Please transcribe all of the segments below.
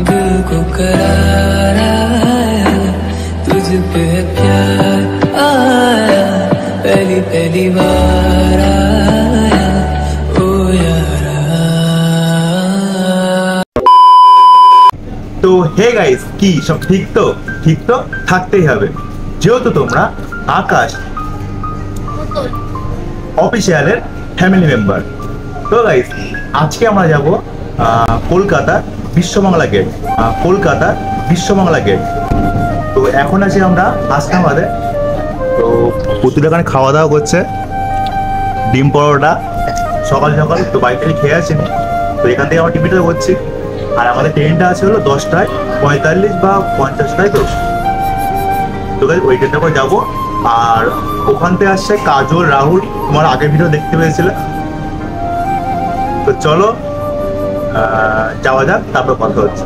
दिल को करार आया, तुझ पे प्यार आया, पहली पहली बार आया ओ यारा। तो हे गाइस কি সব ঠিক তো থাকতেই হবে, যেহেতু তোমরা আকাশ অফিসিয়ালের ফ্যামিলি মেম্বার। তো গাইস আজকে আমরা যাব কলকাতা বিশ্ববাংলা গেট, কলকাতা বিশ্ববাংলা গেট। তো এখন আছি আমরা হাসনাবাদে। তো পুতুল এখানে খাওয়া দাওয়া করছে ডিম পরোটা সকাল সকাল, তো বাড়ি থেকে খেয়ে আসেনি, তো এখান থেকে আমরা টিফিনটা করছি। আর আমাদের ট্রেনটা আছে হলো 10টায় 45 বা 50টায়। তো গাইস ওই ট্রেনটা করে যাবো। আর ওখান থেকে আসছে কাজল, রাহুল, তোমার আগের ভিডিও দেখতে পেয়েছিলে। তো চলো যাওয়া যাক, তারপর কথা হচ্ছে।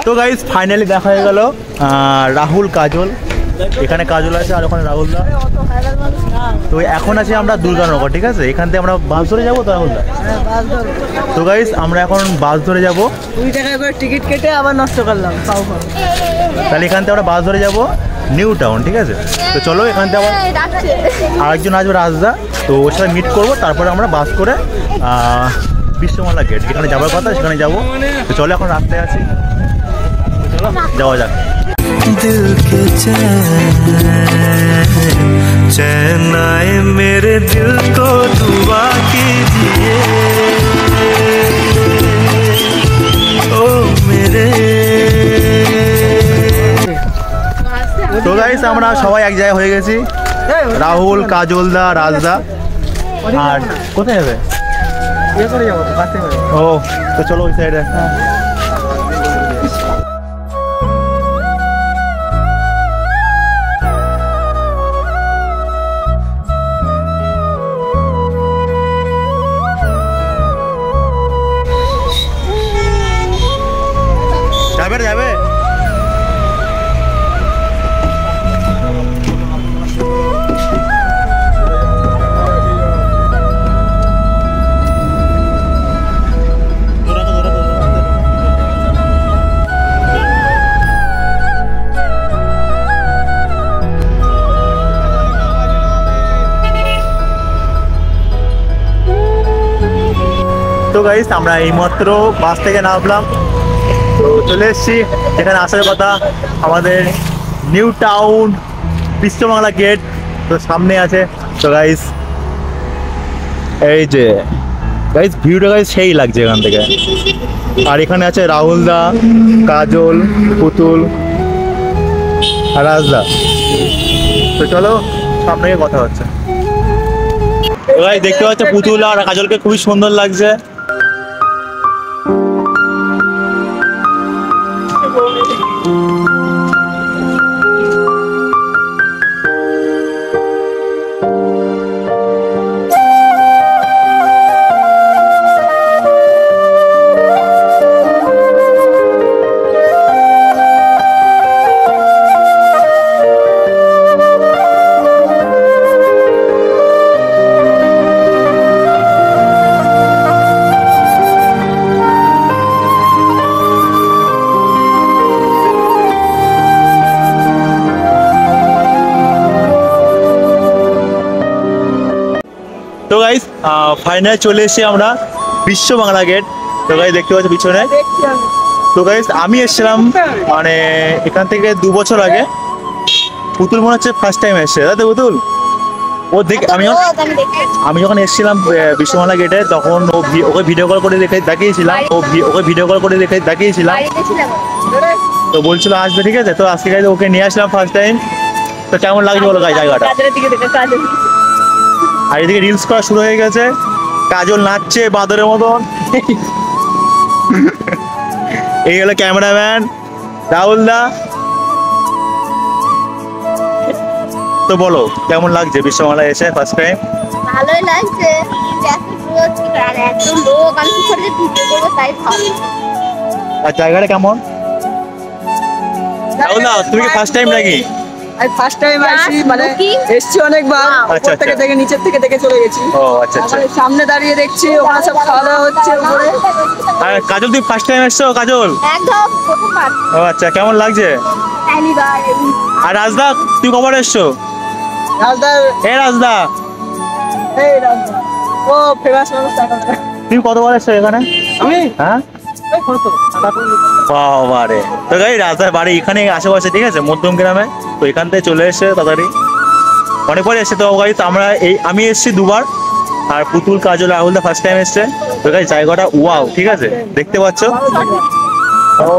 তো গাইস ফাইনালি দেখা হয়ে গেল রাহুল কাজল, এখানে কাজল আছে আর ওখানে রাহুল দা। তো এখন আছি আমরা দুর্গানগর, ঠিক আছে? এখান থেকে আমরা বাস ধরে যাবো তো রাহুল দা। তো গাইস আমরা এখন বাস ধরে যাব, 2 টাকা করে টিকিট কেটে আবার নষ্ট করলাম। তাহলে এখান থেকে আমরা বাস ধরে যাব নিউ টাউন, ঠিক আছে? তো চলো এখান থেকে আবার আরেকজন আসবে রাজদা, তো ওর সাথে মিট করবো, তারপরে আমরা বাস করে বিশ্ববাংলা গেট যেখানে যাওয়ার কথা সেখানে যাবো। তো চলো এখন রাস্তায় আছি, চলো যাওয়া যাক। दिल के चैन आए मेरे दिल को दुआ कीजिए ओ मेरे। তো গাইস আমরা সবাই এক জায়গায় হয়ে গেছি, রাহুল, কাজল দা, রাজদা। আর কোথায় যাবে? ও তো চলো ওই সাইডে। যাবে তো গাইস আমরা এইমাত্র বাস থেকে নামলাম, তো চলে এসেছি যেখানে আসার কথা, আমাদের নিউ টাউন বিশ্ববাংলা গেট। তো সামনে আছে। তো গাইস এই যে গাইস ভিউটা গাইস সেই লাগছে এখান থেকে। আর এখানে আছে রাহুল দা, কাজল, পুতুল আর রাজদা। তো চলো সামনে গিয়ে কথা হচ্ছে। তো গাইস দেখতে পাচ্ছ পুতুল আর কাজলকে খুবই সুন্দর লাগছে। তো গাইস ফাইনাল চলে এসেছি আমরা বিশ্ববাংলা গেট। তো গাইস দেখতে পাচ্ছ পিছনে। তো গাইস আমি এসেছিলাম মানে এখান থেকে 2 বছর আগে। পুতুল মনে হচ্ছে ফার্স্ট টাইম এসেছে, তাই তো পুতুল? ও দেখ আমি যখন এসেছিলাম বিশ্ববাংলা গেটে তখন ওকে ভিডিও কল করে দেখিয়েছিলাম, তো বলছিল আসবে, ঠিক আছে? তো আজকে গাইস ওকে নিয়ে আসলাম ফার্স্ট টাইম। তো কেমন লাগছে বলো গাইস জায়গাটা? আর এদিকে রিলস করা শুরু হয়ে গেছে, কাজল নাচছে বাঁদরের মতন। এই হলো ক্যামেরাম্যান রাহুল দা, তো বলো কেমন লাগছে বিশ্ববাংলা এসে ফার্স্ট টাইম? ভালোই লাগছে, আর এত লোক, আমি কি করে ভিডিও করবো তাই ভাবি। আর জায়গাটা কেমন? রাহুল দা, তুমি কি ফার্স্ট টাইম নাকি? আমি ফার্স্ট টাইম আসছি, মানে Looking? এসছি অনেকবার, আচ্ছা, উপর থেকে আচ্ছা। দেখে নিচের থেকে দেখে চলে গেছি। ও আচ্ছা আচ্ছা। তারপরে সামনে দাঁড়িয়ে দেখছি ওখানে সব খাওয়া দাওয়া হচ্ছে উপরে। আর কাজল, তুমি ফার্স্ট টাইম এসছো কাজল? একদম প্রথমবার, ও আচ্ছা, কেমন লাগছে? પહેલીવાર એવું। আর রাজদা, তুমি কবার এসছো? রাজদার রাজদা, এই রাজদা, ও ফেমাস মানুষ টাকা। তুমি কতবার এসছো এখানে? আমি হ্যাঁ, এই কত বাবারে। তো গাই রাজদার বাড়ি এখানে আশেপাশে, ঠিক আছে, মধ্যম গ্রামে। তো এখান থেকে চলে এসছে তাড়াতাড়ি, অনেকবার এসছে। তো গাই, তো আমি এসছি দুবার, আর পুতুল, কাজল, রাহুলদা ফার্স্ট টাইম এসছে। তো গাই জায়গাটা ওয়াও, ঠিক আছে, দেখতে পাচ্ছ? ও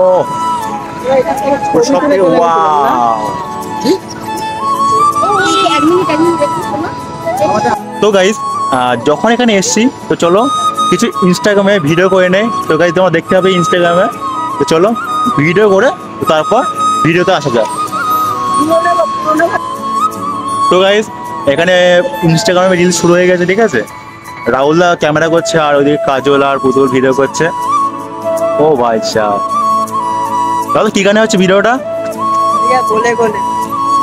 সব থেকে ওয়াও। এই 1 মিনিট দেখো শোনো। তো গাইস, যখন এখানে এসছি, তো চলো কিছু ইনস্টাগ্রামে ভিডিও করে নেই। তো গাইস, তোমার দেখতে হবে ইনস্টাগ্রামে। তো চলো ভিডিও করে তারপর ভিডিওতে আসা যাক। তো গাইস, এখানে ইনস্টাগ্রামে রিলস শুরু হয়ে গেছে, ঠিক আছে। রাহুলদা ক্যামেরা করছে, আর ওইদিকে কাজল আর পুতুল ভিডিও করছে। ও ভাই সাহেব, তাহলে কি গানে হচ্ছে ভিডিওটা? গোলে গোলে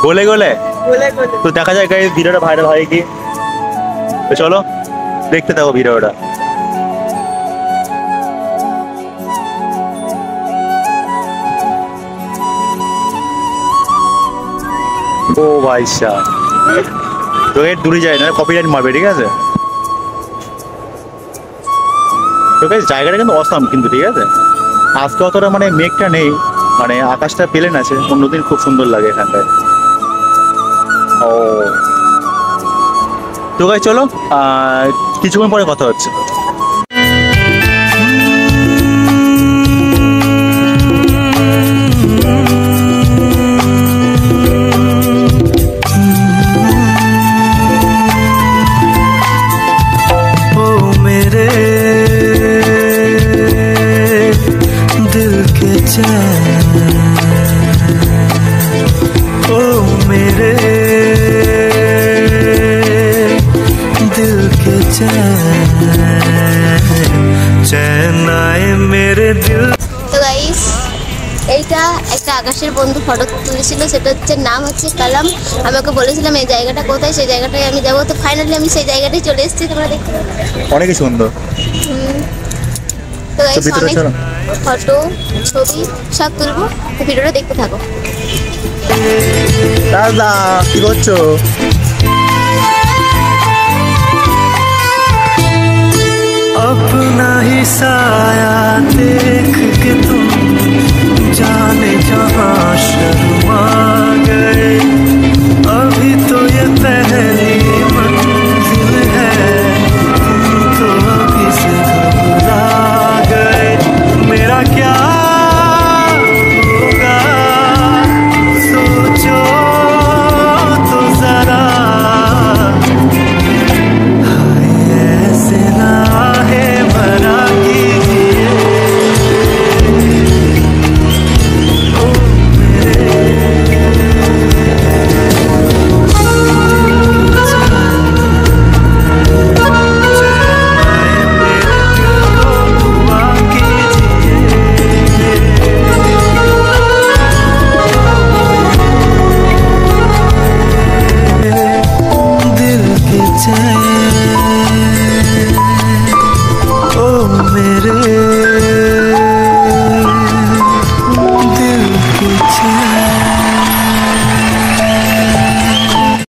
গোলে গোলে। গোলে গোলে। তো দেখা যায় গাইস ভিডিওটা ভাইরাল হয় কি। তো চলো দেখতে থাকো ভিডিওটা। ও ভাই সাহেব, তো এর দূরে যায় না, কপিরাইট মারবে, ঠিক আছে। তো গাইস, জায়গাটা কিন্তু অসাম কিন্তু, ঠিক আছে। আজকে অতটা মানে মেঘটা নেই, মানে আকাশটা প্লেন আছে। অন্যদিন খুব সুন্দর লাগে এখানটায়। ও, তো গাইস চলো কিছুক্ষণ পরে কথা হচ্ছে। ओ मेरे दिल के चैन, ओ मेरे दिल के चैन आए मेरे दिल। তো গাইস, এইটা একটা আকাশের বন্ধু ফটো তুলেছিল, সেটা হচ্ছে নাম হচ্ছে কালাম। আমি ওকে বলেছিলাম এই জায়গাটা কোথায়, সেই জায়গাটায় আমি যাবো। তো ফাইনালি আমি সেই জায়গাটায় চলে এসেছি, তোমরা দেখতে পাচ্ছ। অনেকই সুন্দর। তো গাইস, ভিতরে অনেক চলো। ফটো ছবি সব তুলবো, তো ভিডিওটা দেখতে থাকো। দাদা কি করছো? अपना ही साया देख के तुम जाने जहाँ शुरू